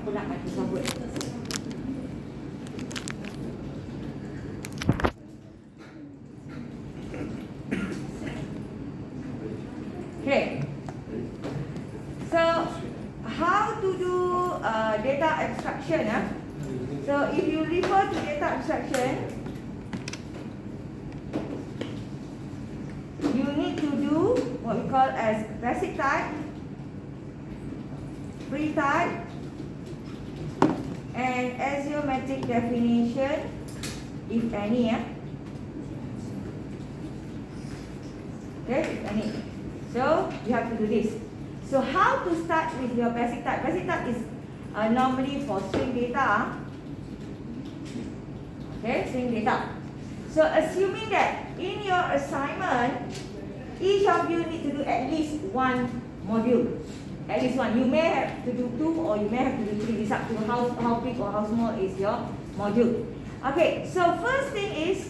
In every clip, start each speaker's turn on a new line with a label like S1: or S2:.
S1: Apa nak kata sebut? Okay. So, how to do data abstraction? So, if you refer to data abstraction, you need to do what we call as basic type, free type, and axiomatic definition, if any. Okay, if any. So, you have to do this. So, how to start with your basic type? Basic type is normally for string data. Okay, string data. So, assuming that in your assignment, each of you need to do at least one module. At least one. You may have to do 2 or you may have to do 3. It's up to how big or how small is your module. Okay, so first thing is,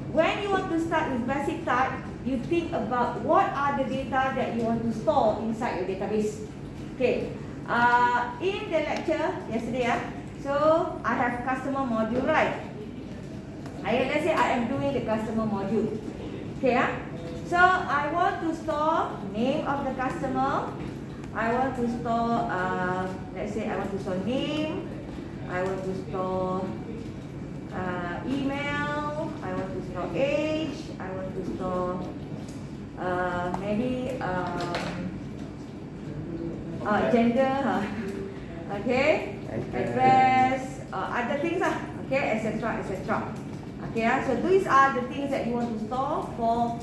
S1: when you want to start with basic type, you think about what are the data that you want to store inside your database. Okay, in the lecture yesterday, so I have customer module, right? Let's say I am doing the customer module. Okay, so I want to store name of the customer. I want to store, let's say I want to store name. I want to store email. I want to store age. I want to store maybe gender, okay, address, other things, okay, etc., etc. Okay, so these are the things that you want to store for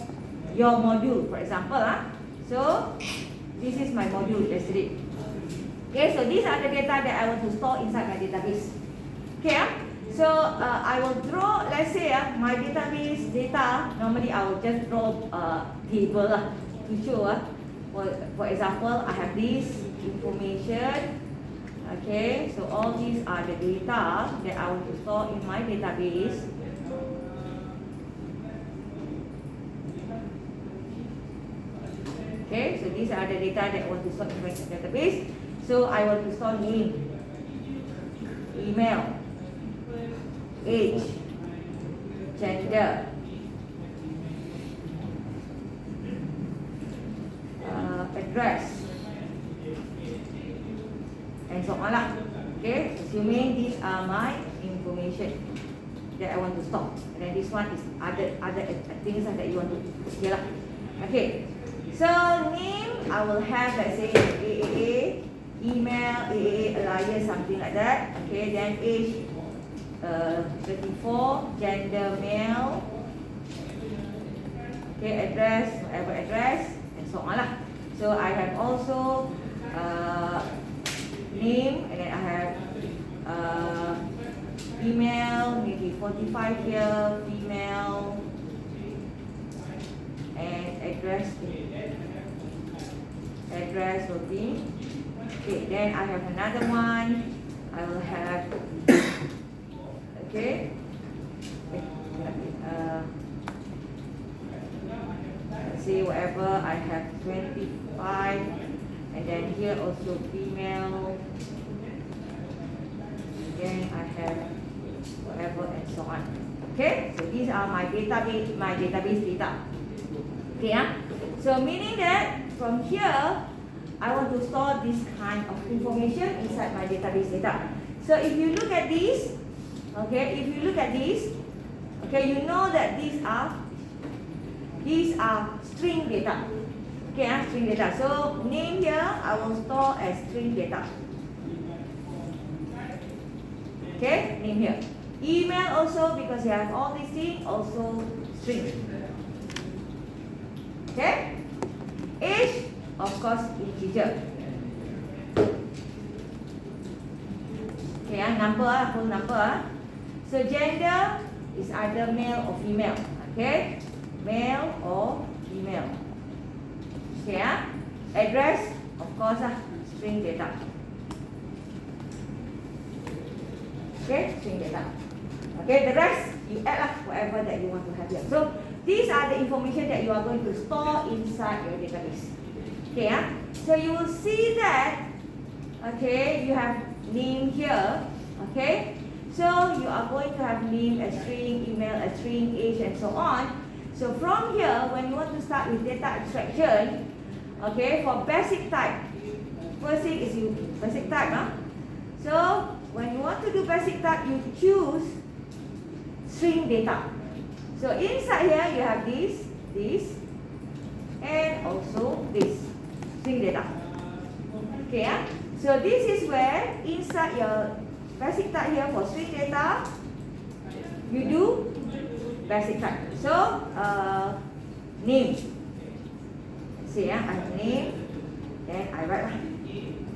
S1: your module, for example. So this is my module yesterday. Okay, so these are the data that I want to store inside my database. Okay, so I will draw, let's say my database data, normally I will just draw a table to show. For example, I have this information. Okay, so all these are the data that I want to store in my database. Okay, so these are the data that I want to store in my database. So I want to store name, email, age, gender, address, and so on. Okay, assuming these are my information that I want to store. And then this one is other things that you want to put. Okay. So name, I will have, let's say, AAA, email, AAA, alias, something like that. Okay, then age, 34, gender, male. Okay, address, whatever address, and so on. So I have also name, and then I have email, maybe 45 here, female, and address will be, okay, then I have another one. I will have, okay, let's see, whatever, I have 25, and then here also female, then I have whatever, and so on. Okay, so these are my database data. Okay, so meaning that from here, I want to store this kind of information inside my database data. So if you look at this, okay, okay, you know that these are string data. Okay, string data. So name here, I will store as string data. Okay, name here. Email also, because you have all these things, also string. Okay? Age, of course, integer. Okay, number, whole number. So gender is either male or female. Okay? Male or female. Okay, address, of course, string data. Okay, string data. Okay, the rest you add whatever that you want to have here. So these are the information that you are going to store inside your database. Okay, so you will see that, okay, you have name here. Okay, so you are going to have name, a string, email, a string, age, and so on. So from here, when you want to start with data abstraction, okay, for basic type, first thing is you basic type, huh? So when you want to do basic type, you choose string data. So inside here you have this, and also this string data. Okay, yeah? So this is where inside your basic type here for string data, you do basic type. So name. See, yeah, I have name, then I write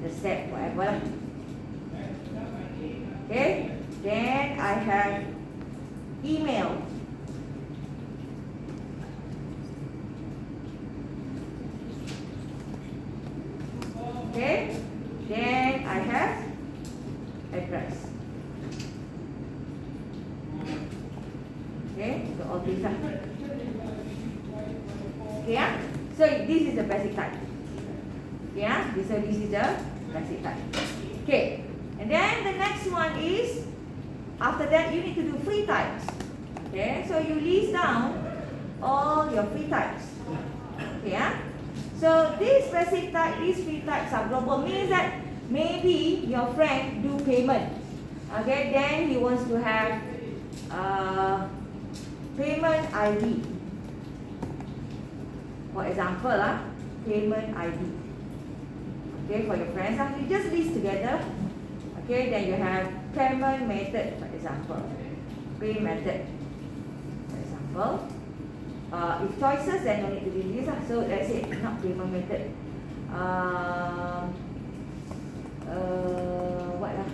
S1: the step, whatever lah. Okay, then I have email. Okay, then I have address. Okay, so all these are. Okay, yeah? So this is the basic type. Okay, yeah? So this is the basic type. Okay, and then the next one is, after that you need to do free types. Okay, so you list down all your free types. Okay, yeah? So this basic type, these free types are global, means that maybe your friend do payment. Okay, then he wants to have payment ID. For example, payment ID. Okay, for your friends, you just list together. Okay, then you have payment method, for example. Pay method, for example. If choices, then no need to do this. So let's say not payment method. What lah?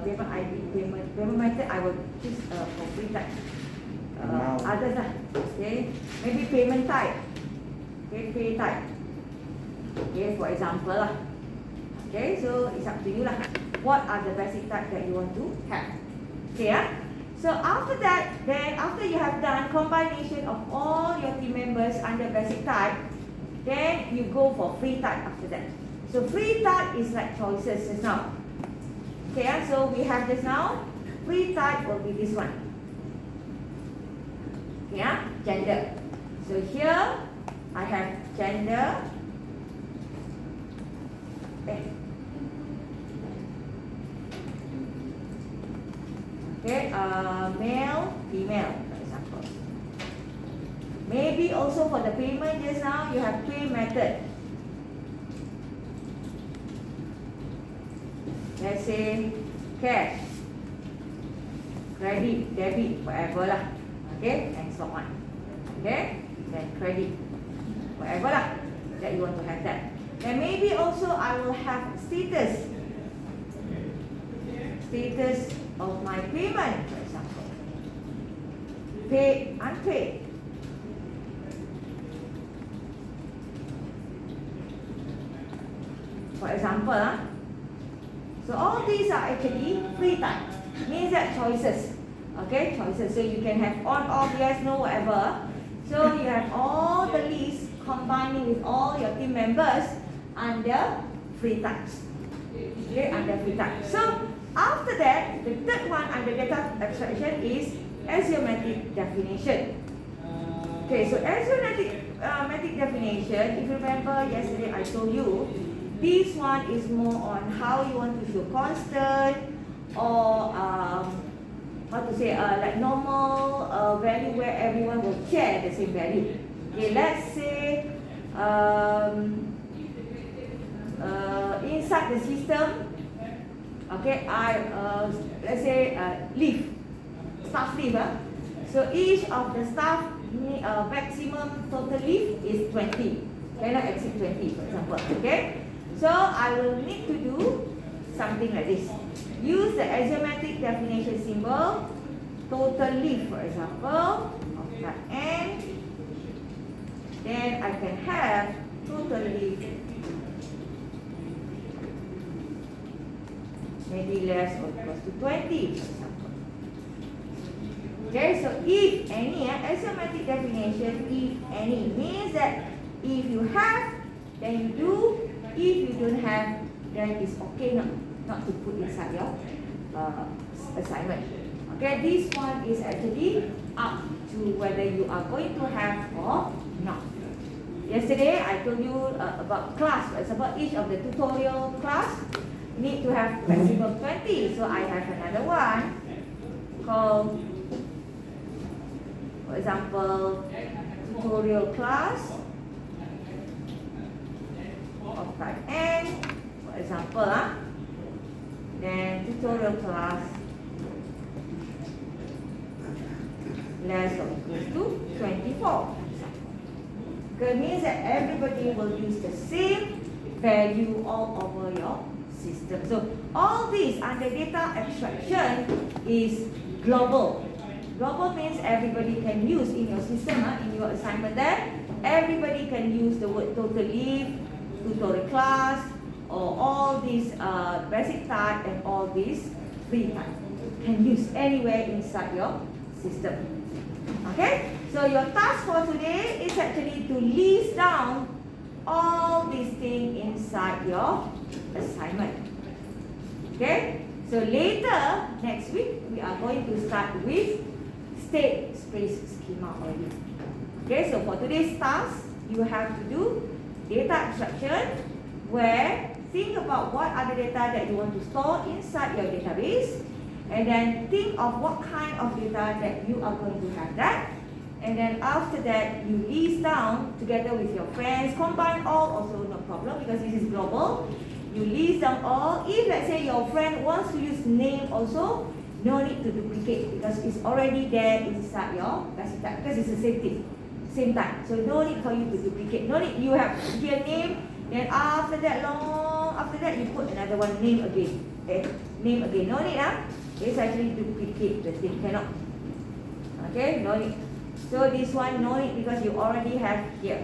S1: Payment ID, payment method. I will choose for free type. Others lah. Okay, maybe payment type. Okay, pay type. Okay, for example lah. Okay, so it's up to you lah. What are the basic type that you want to have? Okay, yeah. So after that, then after you have done combination of all your team members under basic type, then you go for free type after that. So free type is like choices just now. Okay, yeah? So we have this now. Free type will be this one. Okay, yeah? Gender. So here I have gender. Okay, male, female, for example. Maybe also for the payment just now, you have pay method. Let's say cash, credit, debit, whatever lah. Okay, and so on. Okay, then credit, whatever lah that you want to have that. Then maybe also I will have status. Status of my payment, for example. Paid, unpaid. For example, so all these are actually free type. Means that choices. Okay, choices. So you can have on, off, yes, no, whatever. So you have all the lists combining with all your team members under free types. Okay, under free type. So after that, the third one under data abstraction is axiomatic definition. Okay, so axiomatic definition, if you remember yesterday I told you, this one is more on how you want to show constant or like normal value where everyone will share the same value. Okay, let's say inside the system. Okay, let's say leave, staff leave. So each of the staff maximum total leave is 20. Cannot exceed 20, for example. Okay, so I will need to do something like this. Use the axiomatic definition symbol, total leave, for example, of that n. Then I can have total leave maybe less or equals to 20, for example. Okay, so if any, axiomatic definition, if any, means that if you have, then you do, then it's okay not to put inside your assignment. Okay, this one is actually up to whether you are going to have or not. Yesterday I told you about class. It's about each of the tutorial class need to have maximum 20. So I have another one called, for example, tutorial class of type N, for example, then tutorial class less or equals to 24. It means that everybody will use the same value all over your system. So all this under data abstraction is global. Global means everybody can use in your system, in your assignment there. Everybody can use the word total leave, tutorial class, or all these basic type and all these free type. Can use anywhere inside your system. Okay, so your task for today is actually to list down all these things inside your assignment. Okay, so later next week we are going to start with state space schema already. Okay, so for today's task you have to do data abstraction, where think about what are the data that you want to store inside your database, and then think of what kind of data that you are going to have that, and then after that you list down together with your friends, combine all also no problem because this is global. You list down all. If let's say your friend wants to use name also, no need to duplicate because it's already there inside your basic type because it's the same thing, same time. So no need for you to duplicate. No need, you have here name, then after that after that you put another one name again. Okay, name again. No need It's actually duplicate the thing, cannot. Okay, no need. So this one no need because you already have here.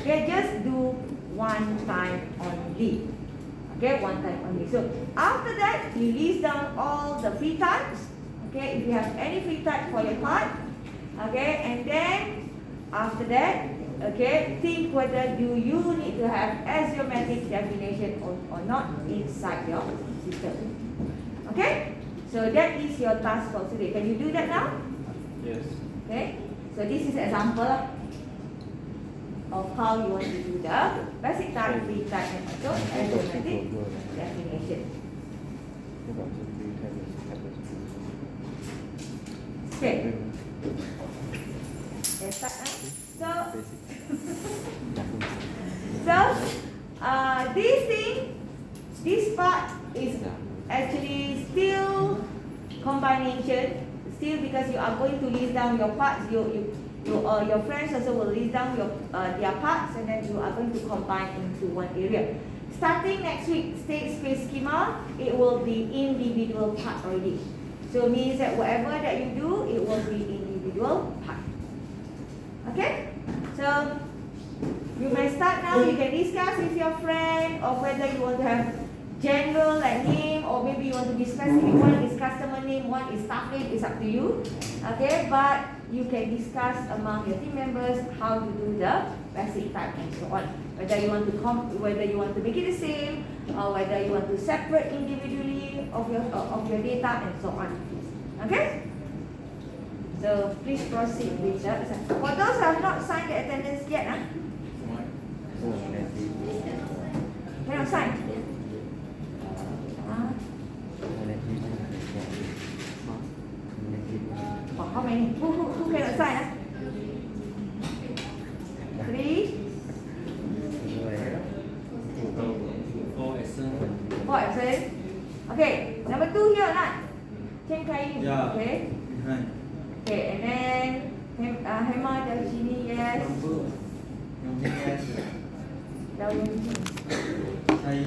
S1: Okay, just do one time only. Okay, one time only. So after that, you list down all the free types. Okay, if you have any free type for your part. Okay, and then after that, okay, think whether do you need to have axiomatic definition or not inside your system. Okay, so that is your task for today. Can you do that now?
S2: Yes.
S1: Okay, so this is an example of how you want to do the basic type, free type, and also axiomatic definition. Okay. Let's start now. This part is actually still combination, still because you are going to list down your parts. Your friends also will list down their parts, and then you are going to combine into one area. Starting next week, state space schema, it will be individual part already. So it means that whatever that you do, it will be individual part. Okay? So you may start now. You can discuss with your friend or whether you want to have general like name, or maybe you want to be specific. One is customer name, one is staff name. It's up to you. Okay, but you can discuss among your team members how to do the basic type and so on. Whether you want to make it the same, or whether you want to separate individually of your data and so on. Okay. So please proceed with the assignment. For those who have not signed the attendance yet, cannot sign. Oh, how many? Who cannot sign? 3? 4 absent. Okay, number 2 here, Nat. Chen Kai.
S2: Yeah.
S1: Okay. Okay, and then Hema dari sini, yes. Daun.
S2: Saya